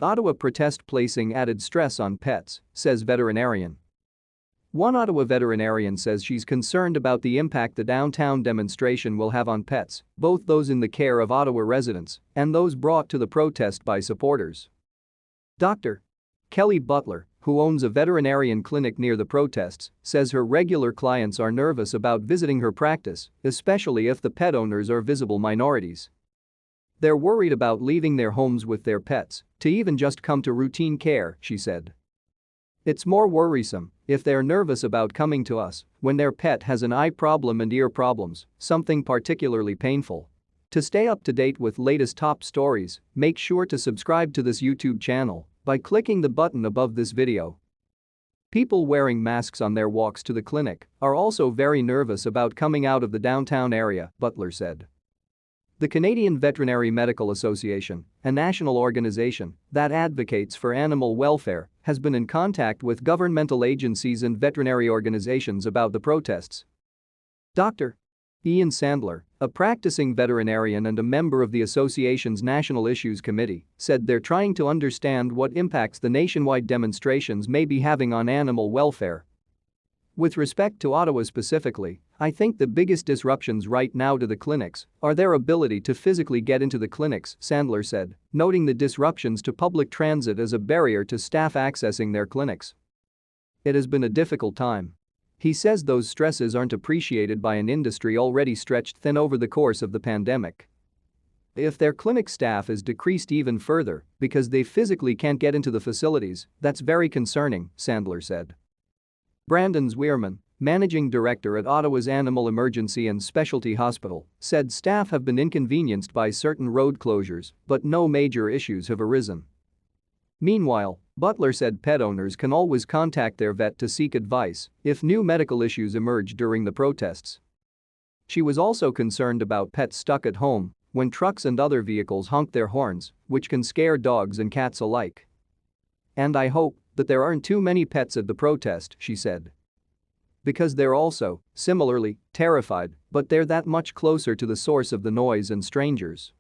Ottawa protest placing added stress on pets, says veterinarian. One Ottawa veterinarian says she's concerned about the impact the downtown demonstration will have on pets, both those in the care of Ottawa residents and those brought to the protest by supporters. Dr. Kelly Butler, who owns a veterinarian clinic near the protests, says her regular clients are nervous about visiting her practice, especially if the pet owners are visible minorities. They're worried about leaving their homes with their pets to even just come to routine care, she said. It's more worrisome if they're nervous about coming to us when their pet has an eye problem and ear problems, something particularly painful. To stay up to date with latest top stories, make sure to subscribe to this YouTube channel by clicking the button above this video. People wearing masks on their walks to the clinic are also very nervous about coming out of the downtown area, Butler said. The Canadian Veterinary Medical Association, a national organization that advocates for animal welfare, has been in contact with governmental agencies and veterinary organizations about the protests. Dr. Ian Sandler, a practicing veterinarian and a member of the association's National Issues Committee, said they're trying to understand what impacts the nationwide demonstrations may be having on animal welfare. With respect to Ottawa specifically, I think the biggest disruptions right now to the clinics are their ability to physically get into the clinics, Sandler said, noting the disruptions to public transit as a barrier to staff accessing their clinics. It has been a difficult time. He says those stresses aren't appreciated by an industry already stretched thin over the course of the pandemic. If their clinic staff is decreased even further because they physically can't get into the facilities, that's very concerning, Sandler said. Brandon Zweerman, managing director at Ottawa's Animal Emergency and Specialty Hospital, said staff have been inconvenienced by certain road closures, but no major issues have arisen. Meanwhile, Butler said pet owners can always contact their vet to seek advice if new medical issues emerge during the protests. She was also concerned about pets stuck at home when trucks and other vehicles honk their horns, which can scare dogs and cats alike. And I hope that there aren't too many pets at the protest, she said. Because they're also, similarly, terrified, but they're that much closer to the source of the noise and strangers.